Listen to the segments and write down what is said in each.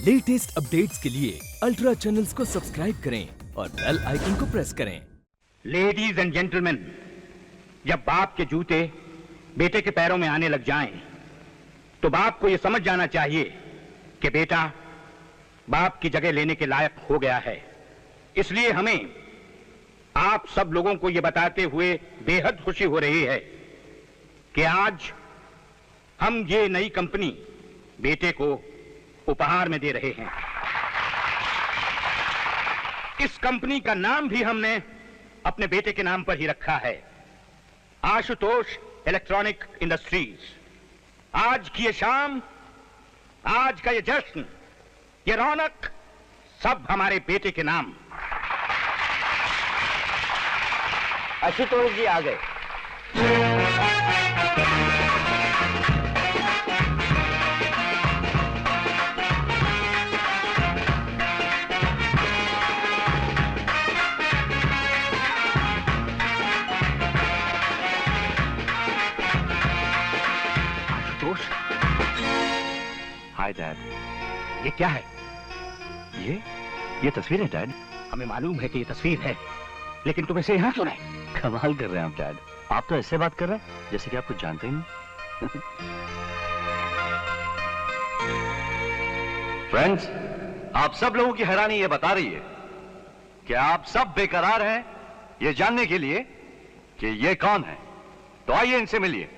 Latest updates के लिए ultra channels को सब्सक्राइब करें और बेल आइकन को प्रेस करें। लेडीज एंड जेंटलमैन, जब बाप के जूते बेटे के पैरों में आने लग जाएं, तो बाप को यह समझ जाना चाहिए कि बेटा बाप की जगह लेने के लायक हो गया है। इसलिए हमें आप सब लोगों को यह बताते हुए बेहद खुशी हो रही है कि आज हम ये नई कंपनी बेटे को उपहार में दे रहे हैं। इस कंपनी का नाम भी हमने अपने बेटे के नाम पर ही रखा है, आशुतोष इलेक्ट्रॉनिक इंडस्ट्रीज। आज की ये शाम, आज का ये जश्न, ये रौनक सब हमारे बेटे के नाम। आशुतोष जी आ गए। Hi dad. ये क्या है? ये तस्वीर है डैड। हमें मालूम है कि ये तस्वीर है, लेकिन तुम इसे यहाँ क्यों लाए? कमाल कर रहे हैं आप डैड। आप तो ऐसे बात कर रहे हैं जैसे कि आप कुछ जानते ही नहीं। फ्रेंड्स, आप सब लोगों की हैरानी ये बता रही है कि आप सब बेकरार हैं ये जानने के लिए कि ये कौन है। तो आइए इनसे मिलिए।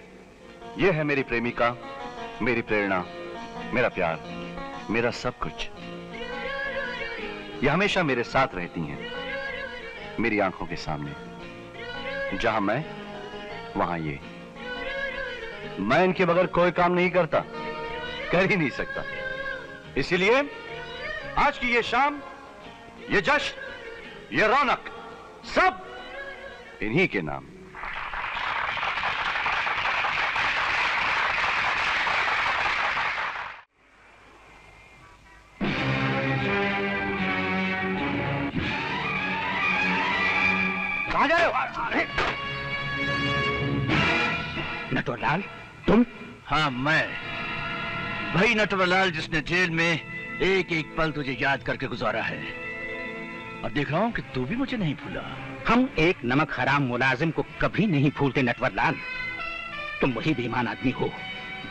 ये है मेरी प्रेमिका, मेरी प्रेरणा, मेरा प्यार, मेरा सब कुछ। ये हमेशा मेरे साथ रहती हैं, मेरी आंखों के सामने। जहां मैं, वहां ये। मैं इनके बगैर कोई काम नहीं करता, कर ही नहीं सकता। इसीलिए आज की ये शाम, ये जश्न, ये रौनक, सब इन्हीं के नाम। कहां जा रहे हो? नटवरलाल, तुम? हाँ, मैं वही नटवरलाल जिसने जेल में एक एक पल तुझे याद करके गुजारा है। और देख रहा हूं कि तू भी मुझे नहीं भूला। हम एक नमक हराम मुलाजिम को कभी नहीं भूलते नटवरलाल। तुम वही बेईमान आदमी हो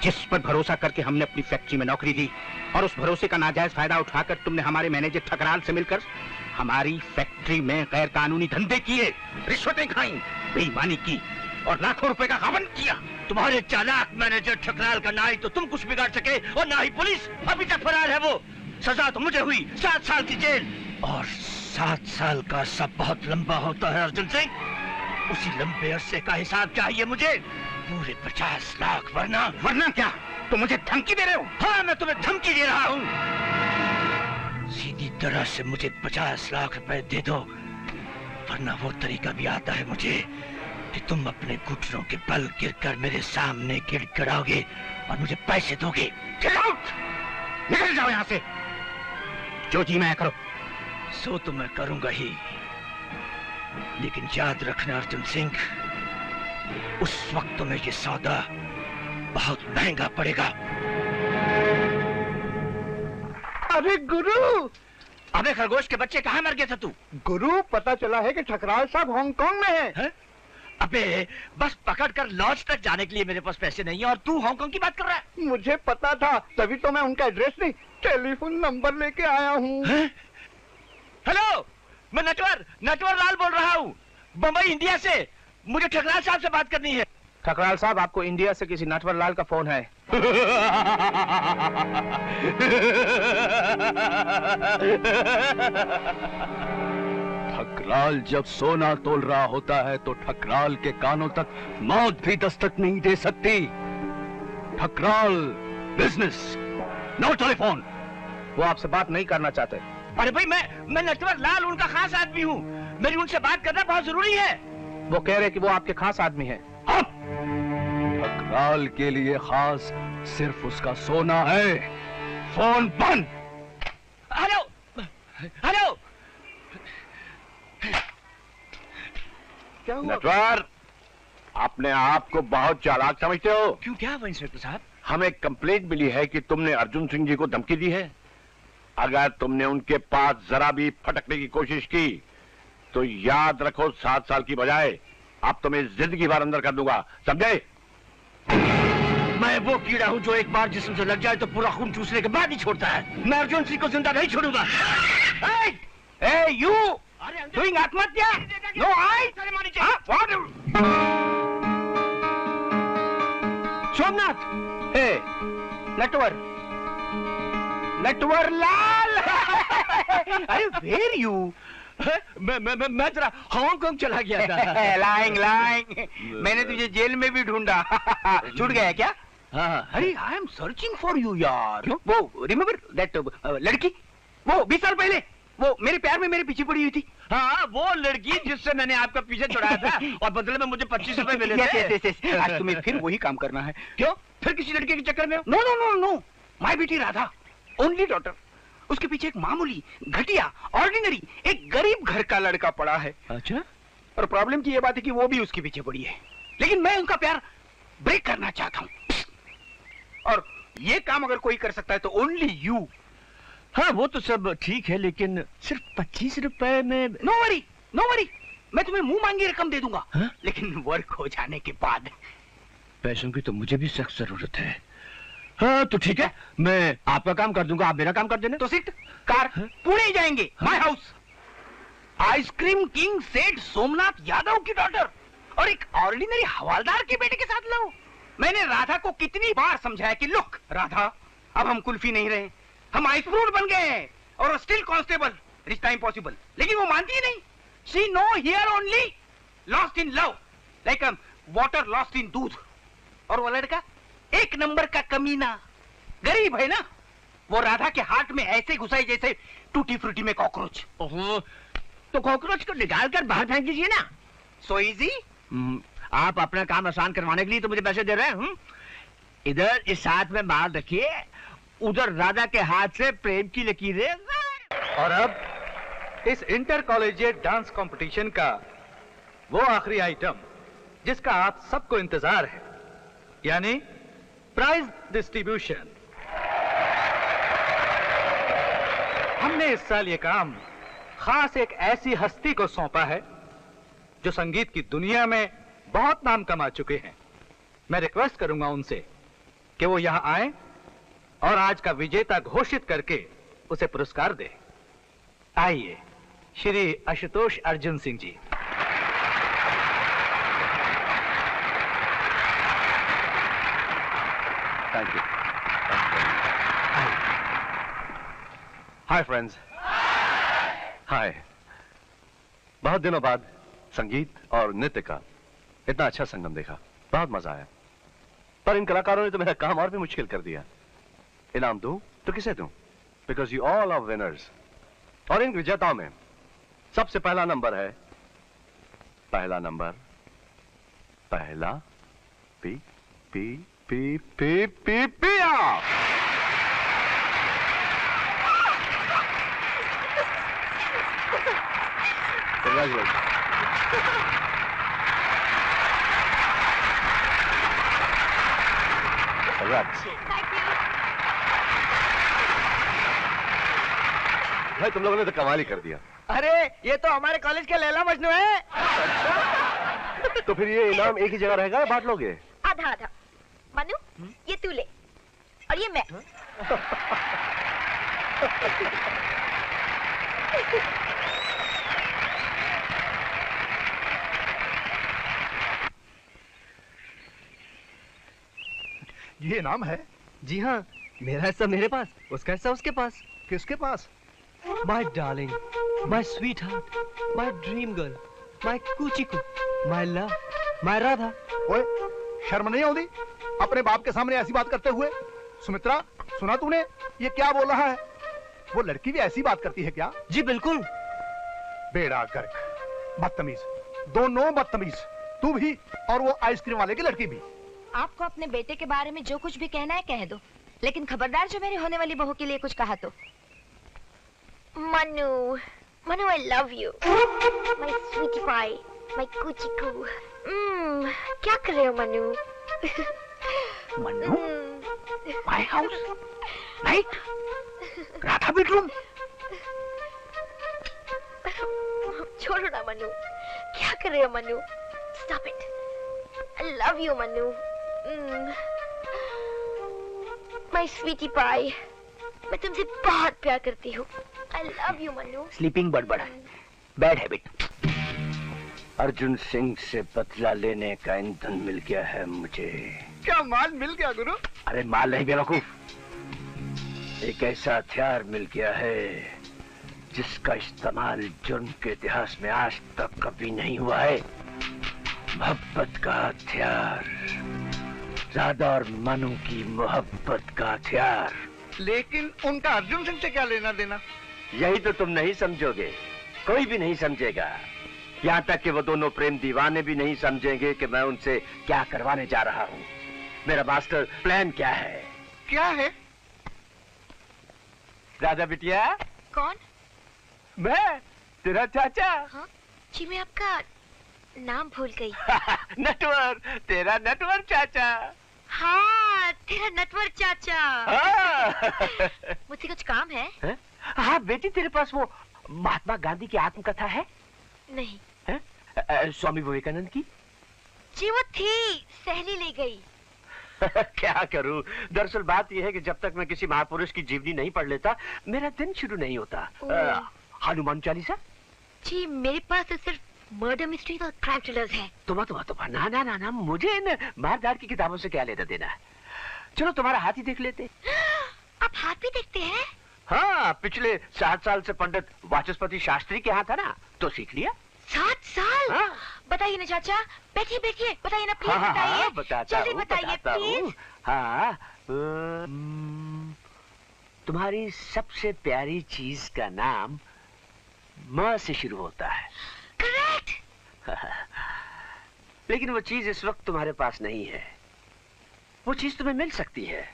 जिस पर भरोसा करके हमने अपनी फैक्ट्री में नौकरी दी, और उस भरोसे का नाजायज फायदा उठाकर तुमने हमारे मैनेजर ठकराल से मिलकर हमारी फैक्ट्री में गैर कानूनी धंधे किए, रिश्वतें खाई, बेईमानी की और लाखों रुपए का गबन किया। तुम्हारे चालाक मैनेजर ठकराल का ना ही तो तुम कुछ बिगाड़ सके और ना ही पुलिस। अभी तक फरार है वो। सजा तो मुझे हुई 7 साल की जेल, और 7 साल का सब बहुत लंबा होता है अर्जुन सिंह। उसी लंबे अरसे का हिसाब चाहिए मुझे, पूरे 50 लाख। वरना क्या तुम मुझे धमकी दे रहे हो? हाँ, मैं तुम्हें धमकी दे रहा हूँ। सीधी तरह से मुझे 50 लाख रुपए दे दो, वरना वो तरीका भी आता है मुझे कि तुम अपने घुटनों के बल गिरकर मेरे सामने गिड़गिड़ाओगे और मुझे पैसे दोगे। Get out! निकल जाओ यहाँ से। जो जी मैं करो। सो तो मैं करूंगा ही, लेकिन याद रखना अर्जुन सिंह, उस वक्त तुम्हें ये सौदा बहुत महंगा पड़ेगा। अरे गुरु! अबे खरगोश के बच्चे, कहाँ मर गया था तू? गुरु, पता चला है कि ठकराल साहब हांगकांग में है। अबे बस पकड़कर लॉज तक जाने के लिए मेरे पास पैसे नहीं है, और तू हांगकांग की बात कर रहा है? मुझे पता था, तभी तो मैं उनका एड्रेस नहीं, टेलीफोन नंबर लेके आया हूँ। हेलो, मैं नटवर लाल बोल रहा हूँ, बम्बई इंडिया से। मुझे ठकराल साहब से बात करनी है। ठकराल साहब, आपको इंडिया से किसी नटवरलाल का फोन है। ठकराल जब सोना तोल रहा होता है तो ठकराल के कानों तक मौत भी दस्तक नहीं दे सकती। Thakral business, no telephone. वो आपसे बात नहीं करना चाहते। अरे भाई, मैं नटवरलाल उनका खास आदमी हूँ, मेरी उनसे बात करना बहुत जरूरी है। वो कह रहे कि वो आपके खास आदमी है। ठकराल के लिए खास सिर्फ उसका सोना है। फोन बंद। हेलो। क्या हुआ? नटवर, अपने आप को बहुत चालाक समझते हो? क्यों, क्या हुआ इंस्पेक्टर साहब? हमें कंप्लेंट मिली है कि तुमने अर्जुन सिंह जी को धमकी दी है। अगर तुमने उनके पास जरा भी फटकने की कोशिश की तो याद रखो 7 साल की बजाय अब तुम्हें जिंदगी भर अंदर कर दूंगा, समझे? मैं वो कीड़ा हूँ जो एक बार जिस्म से लग जाए तो पूरा खून चूसने के बाद ही छोड़ता है। मैं अर्जुन सिंह को जिंदा नहीं छोड़ूंगा। यू डूइंग आत्महत्या? नो आई। सोमनाथ, नटवर लाल। अरे वेर यू? मैं जरा हांगकांग चला गया था। लाइंग मैंने तुझे जेल में भी ढूंढा। छूट गया क्या? हाँ। अरे I am searching for you यार। वो रिमेम्बर दैट लड़की, वो 20 साल पहले वो मेरे प्यार में मेरे पीछे पड़ी हुई थी। हाँ, वो लड़की जिससे मैंने आपका पीछे छुड़ाया था और बदले में मुझे 25 रुपए मिले थे। आज तुम्हें फिर वही काम करना है। क्यों? फिर किसी लड़के के चक्कर में हो? No no no no, my बेटी राधा, ओनली डॉटर। उसके पीछे एक मामूली, घटिया, ऑर्डिनरी, एक गरीब घर का लड़का पड़ा है। अच्छा। और प्रॉब्लम की ये बात है कि वो भी उसके पीछे पड़ी है, लेकिन मैं उनका प्यार ब्रेक करना चाहता हूँ। और ये काम अगर कोई कर सकता है तो ओनली यू। हाँ, वो तो सब ठीक है, लेकिन सिर्फ 25 रुपए में। नो वरी, मैं तुम्हें मुंह मांगी रकम दे दूंगा। हा? लेकिन वर्क हो जाने के बाद। पैसों की तो मुझे भी सख्त जरूरत है। हाँ तो ठीक है, मैं आपका काम कर दूंगा, आप मेरा काम कर देना। तो सिट कार पुणे जाएंगे, माय हाउस। आइसक्रीम किंग सेठ सोमनाथ यादव की डॉटर और एक ऑर्डिनरी हवालदार के बेटे के साथ लो। मैंने राधा को कितनी बार समझाया कि लुक राधा, अब हम कुल्फी नहीं रहे, हम आइस फ्रूट बन गए हैं और स्टिल कांस्टेबल, रिश्ता इम्पॉसिबल। लेकिन वो मानती ही नहीं। She know here only lost in love, like water lost in दूध। और वो लड़का एक नंबर का कमीना, गरीब है ना। वो राधा के हार्ट में ऐसे घुसाई जैसे टूटी फ्रूटी में कॉकरोच। ओहो, तो कॉकरोच को निकाल कर बाहर फेंक दीजिए ना। So easy. आप अपना काम आसान करवाने के लिए तो मुझे पैसे दे रहे हैं। इधर इस हाथ में माल रखिए, उधर राधा के हाथ से प्रेम की लकीरें। और अब इस इंटर कॉलेजिएट डांस कंपटीशन का वो आखिरी आइटम जिसका आप सबको इंतजार है, यानी प्राइज डिस्ट्रीब्यूशन। हमने इस साल ये काम खास एक ऐसी हस्ती को सौंपा है जो संगीत की दुनिया में बहुत नाम कमा चुके हैं। मैं रिक्वेस्ट करूंगा उनसे कि वो यहां आए और आज का विजेता घोषित करके उसे पुरस्कार दे। आइए, Shri Ashutosh Arjun Singh ji. Thank you. Hi friends. Hi. बहुत दिनों बाद संगीत और नृत्य का इतना अच्छा संगम देखा, बहुत मजा आया। पर इन कलाकारों ने तो मेरा काम और भी मुश्किल कर दिया। इनाम दूं तो किसे दूं? Because you all are winners. और इन विजेताओं में सबसे पहला नंबर है, पहला नंबर, पहला P P P P P पिया। Congratulations. Congrats. भाई तुम लोगों ने तो कमाल ही कर दिया। अरे ये तो हमारे कॉलेज के लैला मजनू है। तो फिर ये इनाम एक ही जगह रहेगा या बांट लोगे? आधा आधा। मनु, ये तू ले और ये मैं। ये इनाम है? जी हाँ, मेरा हिस्सा मेरे पास, उसका हिस्सा उसके पास। किसके पास? My darling, my sweetheart, my dream girl, my कुचिकू, my love, my Radha. ओए, शर्म नहीं आती अपने बाप के सामने ऐसी बात करते हुए? सुमित्रा, सुना तूने ये क्या बोल रहा है? वो लड़की भी ऐसी बात करती है क्या? जी बिल्कुल। बेड़ा गर्क, बदतमीज, दोनों बदतमीज, तू भी और वो आइसक्रीम वाले की लड़की भी। आपको अपने बेटे के बारे में जो कुछ भी कहना है कह दो, लेकिन खबरदार जो मेरी होने वाली बहू के लिए कुछ कहा तो। Manu, Manu, I love you, my sweetie pie, my कुचिकू। क्या कर रहे हो Manu? Manu, my house, night, Radha bedroom? छोड़ो ना मनु, क्या कर रहे हो Manu? Stop it. I love you Manu. My sweetie pie. मैं तुमसे बहुत प्यार करती हूँ. I love you Manu. Sleeping बड़बड़ा, बैड हैबिट। अर्जुन सिंह से बदला लेने का ईंधन मिल गया है मुझे। क्या माल मिल गया गुरु? अरे माल नहीं बेवकूफ, एक ऐसा हथियार मिल गया है जिसका इस्तेमाल जुर्म के इतिहास में आज तक कभी नहीं हुआ है। मोहब्बत का हथियार, राधा और मनु की मोहब्बत का हथियार। लेकिन उनका अर्जुन सिंह से क्या लेना देना? यही तो तुम नहीं समझोगे, कोई भी नहीं समझेगा। यहाँ तक कि वो दोनों प्रेम दीवाने भी नहीं समझेंगे कि मैं उनसे क्या करवाने जा रहा हूँ। मेरा मास्टर प्लान क्या है? क्या है? राधा बिटिया। कौन? मैं तेरा चाचा। हाँ? जी मैं आपका नाम भूल गई। नटवर, तेरा नटवर चाचा। हाँ, तेरा नटवर चाचा। हाँ। मुझसे कुछ काम है? हाँ बेटी, तेरे पास वो महात्मा गांधी की आत्मकथा है? नहीं। स्वामी विवेकानंद की? जी वो थी, सहेली ले गई। क्या करूं? दरअसल बात यह है कि जब तक मैं किसी महापुरुष की जीवनी नहीं पढ़ लेता, मेरा दिन शुरू नहीं होता। हनुमान चालीसा? जी मेरे पास तो सिर्फ मर्डर मिस्ट्री और क्राइम थ्रिलर्स है। तुम्हारा ना ना ना ना, मुझे इन मारदार की किताबों से क्या लेना देना है। चलो तुम्हारा हाथ ही देख लेते। आप हाथ भी देखते हैं? हाँ, पिछले 7 साल से पंडित वाचस्पति शास्त्री के यहाँ था ना, तो सीख लिया। 7 साल? हाँ। बताइए ना चाचा, बैठिए बैठिए, बताइए ना प्लीज। हाँ, बताइए। हाँ, बताता जल्दी हूँ, बताइए बताता हूँ। प्लीज। हाँ, तुम्हारी सबसे प्यारी चीज का नाम म से शुरू होता है। करेक्ट। लेकिन वो चीज इस वक्त तुम्हारे पास नहीं है। वो चीज तुम्हें मिल सकती है,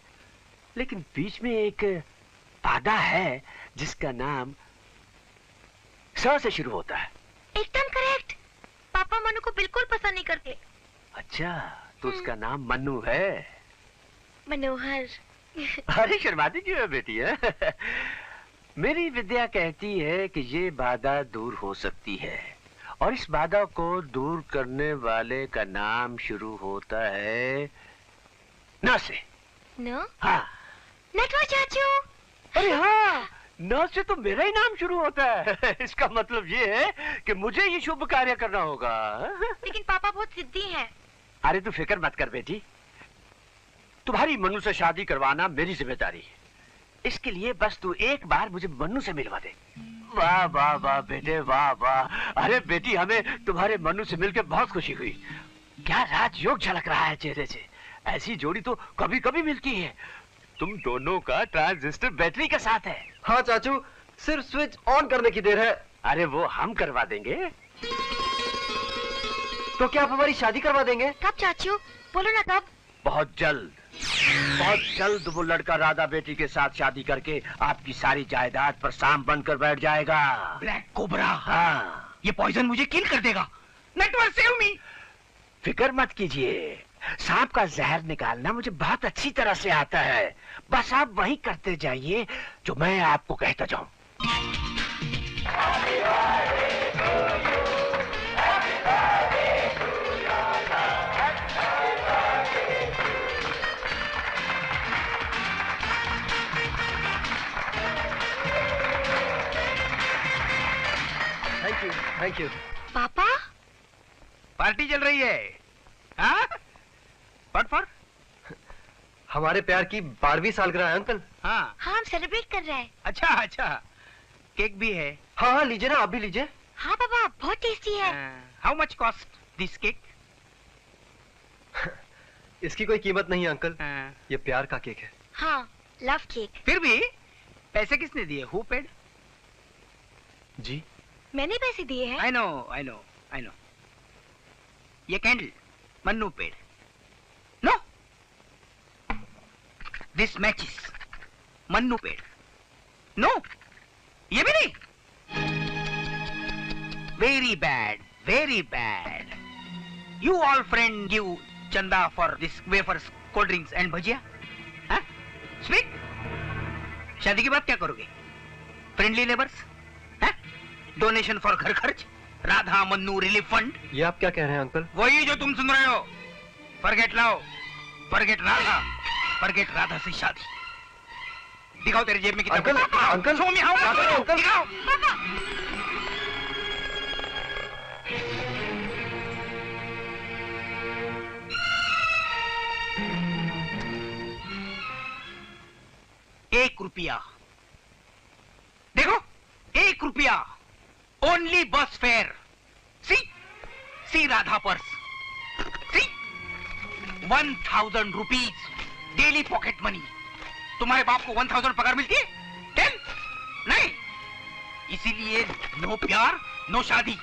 लेकिन बीच में एक बाधा है जिसका नाम स से शुरू होता है। एकदम करेक्ट। पापा मनु को बिल्कुल पसंद नहीं करते। अच्छा, तो उसका नाम मन्नू है। मनोहर। अरे शर्माती क्यों है बेटी है? मेरी विद्या कहती है कि ये बाधा दूर हो सकती है, और इस बाधा को दूर करने वाले का नाम शुरू होता है न से। न? हाँ। नटवर चाचू। अरे हाँ, न से तो मेरा ही नाम शुरू होता है। इसका मतलब ये है कि मुझे ये शुभ कार्य करना होगा। लेकिन पापा बहुत जिद्दी हैं। अरे तू फिक्र मत कर बेटी, तुम्हारी मनु से शादी करवाना मेरी जिम्मेदारी है। इसके लिए बस तू एक बार मुझे मनु से मिलवा दे। वाह वाह वाह बेटे, वाह वाह। अरे बेटी, हमें तुम्हारे मनु से मिलकर बहुत खुशी हुई। क्या राजयोग झलक रहा है चेहरे से। ऐसी जोड़ी तो कभी कभी मिलती है। तुम दोनों का ट्रांजिस्टर बैटरी के साथ है। हाँ चाचू, सिर्फ स्विच ऑन करने की देर है। अरे वो हम करवा देंगे। तो क्या आप हमारी शादी करवा देंगे? कब चाचू? बोलो ना कब? बहुत जल्द, बहुत जल्द वो लड़का राधा बेटी के साथ शादी करके आपकी सारी जायदाद पर सांप बनकर बैठ जाएगा। Black cobra. हाँ, ये पॉइजन मुझे किल कर देगा। Natwar save me. फिक्र मत कीजिए, सांप का जहर निकालना मुझे बहुत अच्छी तरह से आता है। बस आप वही करते जाइए जो मैं आपको कहता जाऊं। Thank you. पापा? पार्टी चल रही है। हाँ? What for? हमारे प्यार की 12वीं सालगिरह है अंकल। हाँ। हाँ हम सेलिब्रेट कर रहे हैं। अच्छा अच्छा, केक भी है। हाँ हाँ, लीजिए ना, आप भी लीजिए। हाँ पापा, बहुत टेस्टी है। How much cost this cake? इसकी कोई कीमत नहीं है अंकल, ये प्यार का केक है। हाँ, लव केक। फिर भी पैसे किसने दिए? Who paid? जी मैंने पैसे दिए हैं। I know I know I know. ये candle Mannu paid. No, this matches Mannu paid. No, ये भी नहीं। Very bad, very bad. You all friend give chanda for this wafers, cold drinks and bhajia? Huh? Speak. शादी के बाद क्या करोगे? Friendly neighbours, donation for घर खर्च, राधा मन्नू रिलीफ फंड। ये आप क्या कह रहे हैं अंकल? वही जो तुम सुन रहे हो। Forget now, forget Radha, forget Radha से शादी। दिखाओ तेरे जेब में कितना uncle, uncle, show me how, uncle, दिखाओ। ₹1, देखो, ₹1, ओनली बस फेयर। सी राधा पर्स, सी 1000 रुपीज डेली पॉकेट मनी। तुम्हारे बाप को 1000 पगार मिलती है? 10 नहीं, इसीलिए नो प्यार नो शादी।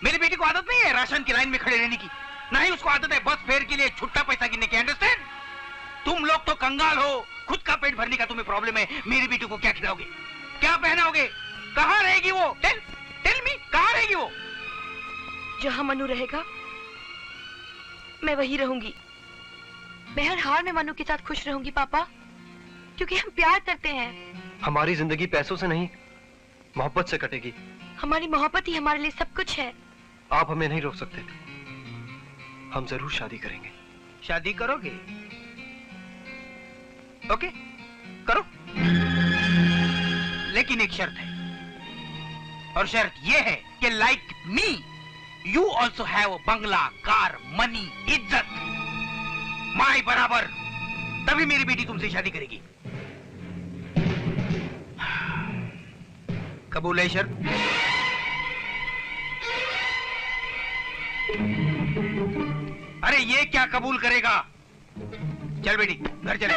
मेरी बेटी को आदत नहीं है राशन की लाइन में खड़े रहने की, ना ही उसको आदत है बस फेयर के लिए छुट्टा पैसा गिनने की। अंडरस्टैंड? तुम लोग तो कंगाल हो, खुद का पेट भरने का तुम्हें प्रॉब्लम है। मेरी बेटी को क्या खिलाओगे, क्या पहनाओगे, कहाँ रहेगी वो? टेल मी, कहाँ रहेगी वो? जहाँ मनु रहेगा मैं वही रहूंगी। मैं हर हाल में मनु के साथ खुश रहूंगी पापा, क्योंकि हम प्यार करते हैं। हमारी जिंदगी पैसों से नहीं, मोहब्बत से कटेगी। हमारी मोहब्बत ही हमारे लिए सब कुछ है। आप हमें नहीं रोक सकते। हम जरूर शादी करेंगे। शादी करोगे? ओके, करो, लेकिन एक शर्त है, और शर्त यह है कि like me you also have Bangla, car, money, इज्जत, माई बराबर। तभी मेरी बेटी तुमसे शादी करेगी। कबूल है शर्त? अरे ये क्या कबूल करेगा? चल बेटी घर चले।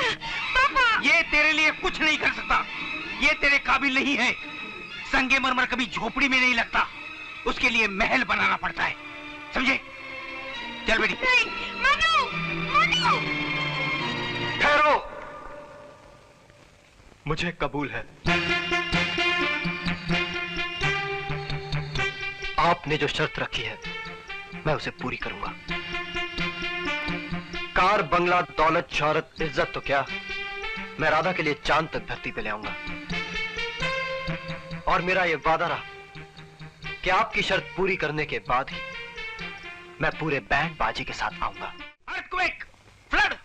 ये तेरे लिए कुछ नहीं कर सकता, ये तेरे काबिल नहीं है। संगमरमर कभी झोपड़ी में नहीं लगता, उसके लिए महल बनाना पड़ता है, समझे? चल बेटी। मनु, मनु। ठहरो, मुझे कबूल है। आपने जो शर्त रखी है मैं उसे पूरी करूंगा। कार, बंगला, दौलत, शौहरत, इज्जत तो क्या, मैं राधा के लिए चांद तक धरती पे ले आऊंगा। और मेरा ये वादा रहा कि आपकी शर्त पूरी करने के बाद ही मैं पूरे बैंड बाजी के साथ आऊंगा। अर्थक्वेक, फ्लड,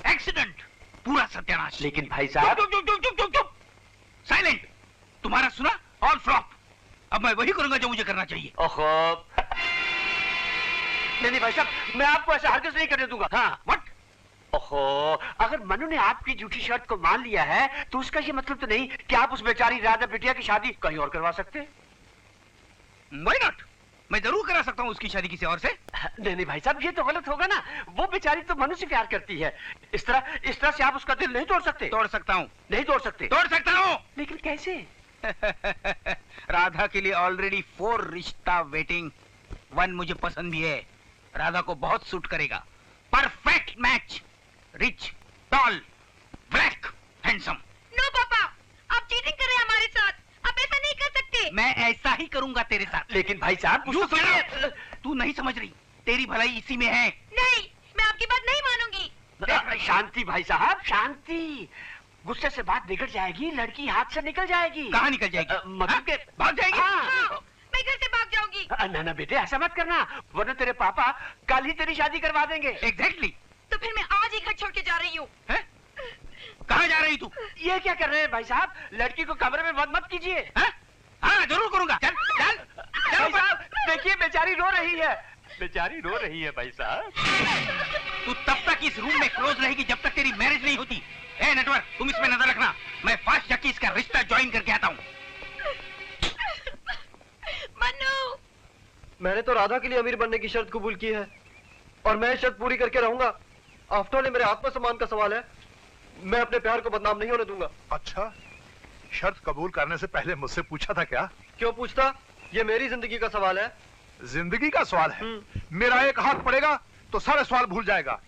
एक्सीडेंट, पूरा सत्यानाश। लेकिन भाई साहब, चुप, साइलेंट। तुम्हारा सुना? All flop. अब मैं वही करूंगा जो मुझे करना चाहिए। ओहो, नहीं भाई साहब, मैं आपको ऐसा हरगिज़ नहीं करने दूंगा। हाँ, व्हाट? ओहो, अगर मनु ने आपकी झूठी शर्त को मान लिया है तो उसका ये मतलब तो नहीं कि आप उस बेचारी राधा बिटिया की शादी कहीं और करवा सकते हैं। Why not? मैं जरूर करा सकता हूँ उसकी शादी किसी और से। नहीं भाई साहब, ये तो गलत होगा ना। वो बेचारी तो मनु से प्यार करती है। इस तरह से आप उसका दिल नहीं तोड़ सकते। तोड़ सकता हूँ। नहीं तोड़ सकते? तोड़ सकता हूँ। लेकिन कैसे? राधा के लिए ऑलरेडी 4 रिश्ता वेटिंग। 1 मुझे पसंद भी है, राधा को बहुत सूट करेगा। Perfect match, rich, tall, black, handsome. No पापा, आप चीटिंग कर रहे हैं हमारे साथ। आप ऐसा नहीं कर सकते। मैं ऐसा ही करूंगा तेरे साथ। लेकिन भाई साहब, तू नहीं समझ रही, तेरी भलाई इसी में है। नहीं, मैं आपकी बात नहीं मानूंगी। शांति भाई साहब, शांति। गुस्से से बात बिगड़ जाएगी, लड़की हाथ से निकल जाएगी। कहाँ निकल जाएगी? मतलब के भाग जाएगी। मैं घर से भाग जाऊंगी। ना बेटे, ऐसा मत करना, वरना तेरे पापा कल ही तेरी शादी करवा देंगे। एग्जैक्टली। तो फिर मैं आज ही घर छोड़ के जा रही हूँ। कहाँ जा रही तू? ये क्या कर रहे हैं भाई साहब? लड़की को कमरे में बंद मत कीजिए। हाँ, जरूर करूंगा। चल चल भाई साहब, देखिए बेचारी रो रही है। बेचारी रो रही है भाई साहब। तू तब तक इस रूम में क्लोज रहेगी जब तक तेरी मैरिज नहीं होती। ए नेटवर्क, तुम इसमें नजर रखना, मैं फास्ट जाके इसका रिश्ता ज्वाइन करके आता हूँ। मनु, मैंने तो राधा के लिए अमीर बनने की शर्त कबूल की है और मैं शर्त पूरी करके रहूंगा। आफ्टर ऑल ये मेरे आत्मसम्मान का सवाल है, मैं अपने प्यार को बदनाम नहीं होने दूंगा। अच्छा, शर्त कबूल करने से पहले मुझसे पूछा था क्या? क्यों पूछता? ये मेरी जिंदगी का सवाल है। जिंदगी का सवाल है? मेरा एक हाथ पड़ेगा तो सारे सवाल भूल जाएगा।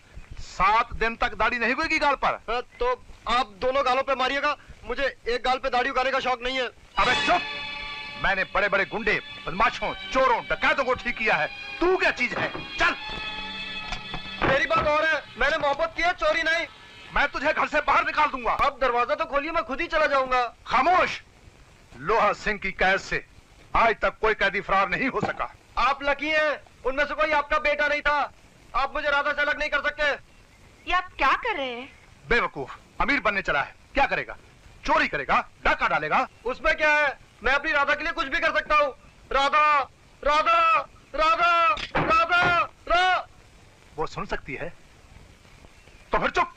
7 दिन तक दाढ़ी नहीं होगी गाल पर। तो आप दोनों गालों पे मारिएगा, मुझे एक गाल पे दाढ़ी उगाने का शौक नहीं है। अबे चुप! मैंने बड़े बड़े गुंडे, बदमाशों, चोरों, डकैतों को ठीक किया है। तू क्या चीज है? चल! मेरी बात और है, मैंने मोहब्बत की है, चोरी नहीं। मैं तुझे घर से बाहर निकाल दूंगा। अब दरवाजा तो खोलिए, मैं खुद ही चला जाऊंगा। खामोश। लोहा सिंह की कैद से आज तक कोई कैदी फरार नहीं हो सका। आप लकी हैं, उनमें से कोई आपका बेटा नहीं था। आप मुझे राधा से अलग नहीं कर सकते। ये आप क्या कर रहे हैं? बेवकूफ, अमीर बनने चला है, क्या करेगा? चोरी करेगा, डाका डालेगा। उसमें क्या है, मैं अपनी राधा के लिए कुछ भी कर सकता हूँ। राधा राधा राधा राधा रा वो सुन सकती है तो फिर चुप।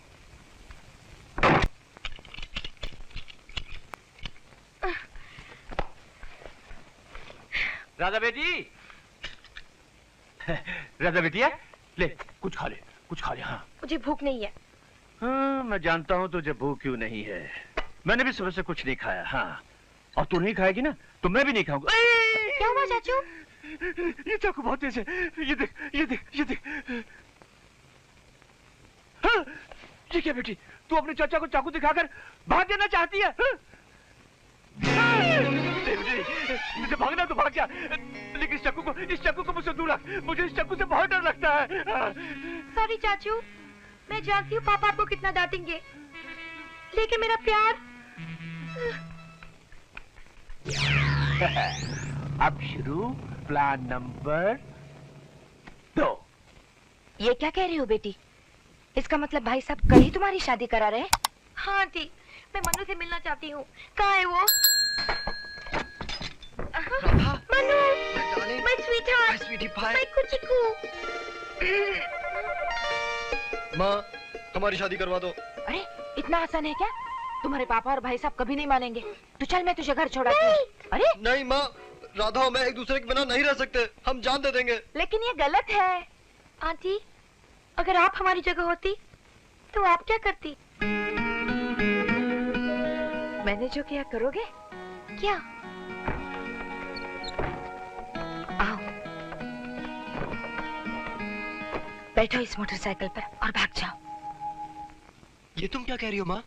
राधा बेटी, राधा बेटिया, ले कुछ खा ले, कुछ खा ले। हाँ मुझे भूख नहीं है। हाँ, मैं जानता हूँ तुझे भूख क्यों नहीं है। मैंने भी सुबह से कुछ नहीं खाया। हाँ, और तू नहीं खाएगी ना तो मैं भी नहीं खाऊंगा। क्या हुआ चाचू? ये चाकू बहुत तेज है। ये देख, ये देख, ये देख। हाँ, ये क्या बेटी, तू अपने चाचा को चाकू दिखाकर भाग जाना चाहती है? हाँ? मुझे भागना तो भाग जा, लेकिन इस चाकू को मुझसे दूर रख। मुझे इस चाकू से बहुत डर लगता है। सॉरी चाचू, मैं जानती हूँ पापा आपको कितना डांटेंगे, लेकिन मेरा प्यार। अब शुरू प्लान नंबर 2। ये क्या कह रही हो बेटी? इसका मतलब भाई साहब कल ही तुम्हारी शादी करा रहे हैं? हाँ आंटी, मैं मनु से मिलना चाहती हूँ। कहाँ है वो? Manu, my sweetheart, my कुचिकू। माँ, हमारी शादी करवा दो। अरे इतना आसान है क्या? तुम्हारे पापा और भाई साहब कभी नहीं मानेंगे। तू चल, मैं तुझे घर छोड़ाती हूँ। अरे नहीं माँ, राधा और मैं एक दूसरे के बिना नहीं रह सकते। हम जान दे देंगे। लेकिन ये गलत है। आंटी, अगर आप हमारी जगह होती तो आप क्या करती? मैंने जो किया करोगे क्या? आओ, बैठो इस मोटरसाइकिल पर और भाग जाओ। ये तुम क्या कह रही हो माँ?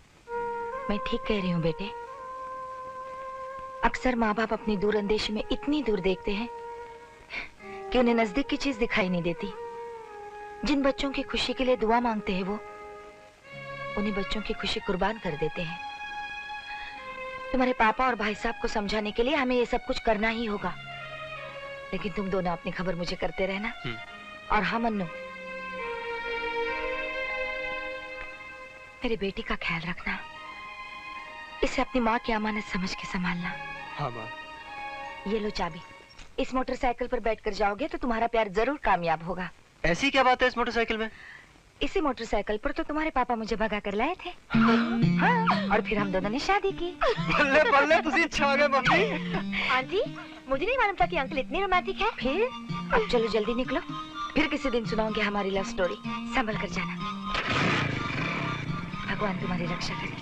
मैं ठीक कह रही हूँ बेटे। अक्सर माँ बाप अपनी दूर अंदेशी में इतनी दूर देखते हैं कि उन्हें नजदीक की चीज दिखाई नहीं देती। जिन बच्चों की खुशी के लिए दुआ मांगते हैं वो उन्हीं बच्चों की खुशी कुर्बान कर देते हैं। तुम्हारे पापा और भाई साहब को समझाने के लिए हमें ये सब कुछ करना ही होगा, लेकिन तुम दोनों अपनी खबर मुझे करते रहना। और हाँ मन्नू, मेरी बेटी का ख्याल रखना। इसे अपनी माँ की अमानत समझ के संभालना। हाँ माँ। ये लो चाबी। इस मोटरसाइकिल पर बैठकर जाओगे तो तुम्हारा प्यार जरूर कामयाब होगा। ऐसी क्या बात है इस मोटरसाइकिल में? इसी मोटरसाइकिल पर तो तुम्हारे पापा मुझे भगा कर लाए थे। हाँ, और फिर हम दोनों ने शादी की। बल्ले बल्ले, तुसी अच्छा आ गए मम्मी। आंटी, मुझे नहीं मालूम था कि अंकल इतने रोमांटिक है। फिर अब चलो जल्दी निकलो, फिर किसी दिन सुनाऊंगी हमारी लव स्टोरी। संभल कर जाना। भगवान तुम्हारी रक्षा करे।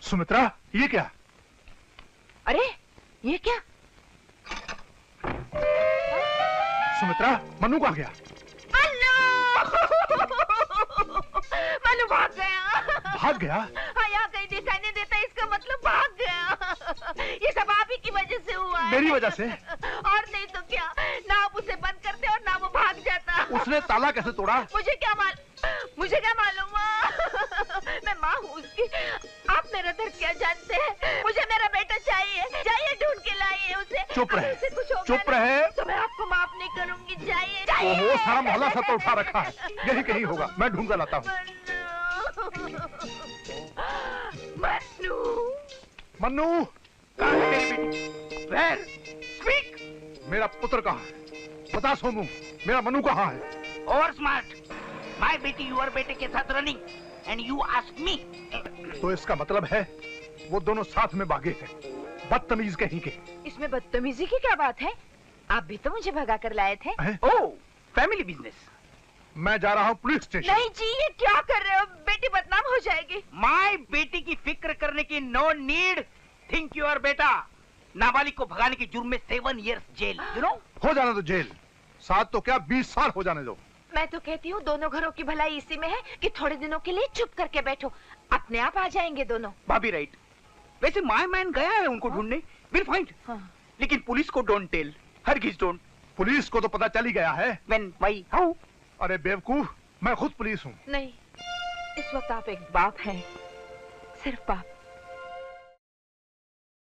सुमित्रा, ये क्या? अरे ये क्या? सुमित्रा, मनु कहाँ गया? मनु भाग गया। भाग गया? हाँ, यहाँ कहीं दिखाई नहीं देता, इसका मतलब भाग गया। ये सब आप ही की वजह से हुआ है। मेरी वजह से? और नहीं तो क्या, ना आप उसे बंद करते और ना वो भाग जाता। उसने ताला कैसे तोड़ा? मुझे क्या मालूम? मैं माँ हूँ उसकी। आप मेरा दर्द क्या जानते हैं? मुझे मेरा बेटा चाहिए। जाइए ढूंढ के लाइए उसे। चुप रहे, उसे कुछ होगा चुप नहीं, रहे। तो मैं आपको माफ नहीं करूंगी। जाइए। ओहो, सारा मोहल्ला सर पर उठा रखा है। यही कहीं होगा, मैं ढूंढ कर लाता हूँ। मन्नू, कहाँ है मेरी बेटी? Where? Speak! मेरा पुत्र कहाँ है? बता सोनू, मेरा मनु कहाँ है? Over smart. My बेटी your बेटे के साथ running and you ask me. तो इसका मतलब है वो दोनों साथ में भागे हैं। बदतमीज कहीं के। इसमें बदतमीजी की क्या बात है? आप भी तो मुझे भगा कर लाए थे। Oh, family business. मैं जा रहा हूँ पुलिस स्टेशन। नहीं जी, ये क्या कर रहे हो? बेटी बदनाम हो जाएगी। My बेटी की फिक्र करने की no need. Think your बेटा नाबालिग को भगाने के जुर्म में 7 years जेल, you know? हो जाने दो जेल। 7 तो क्या 20 साल हो जाने दो। मैं तो कहती हूँ दोनों घरों की भलाई इसी में है कि थोड़े दिनों के लिए चुप करके बैठो, अपने आप आ जाएंगे दोनों। भाभी राइट। वैसे माय मैन गया है उनको ढूंढने, विल फाइंड। लेकिन पुलिस को डोंट टेल, हरगिज डोंट। पुलिस को तो पता चल ही गया है। When, why, how? अरे बेवकूफ, मैं खुद पुलिस हूँ। नहीं, इस वक्त आप एक बाप हैं, सिर्फ बाप।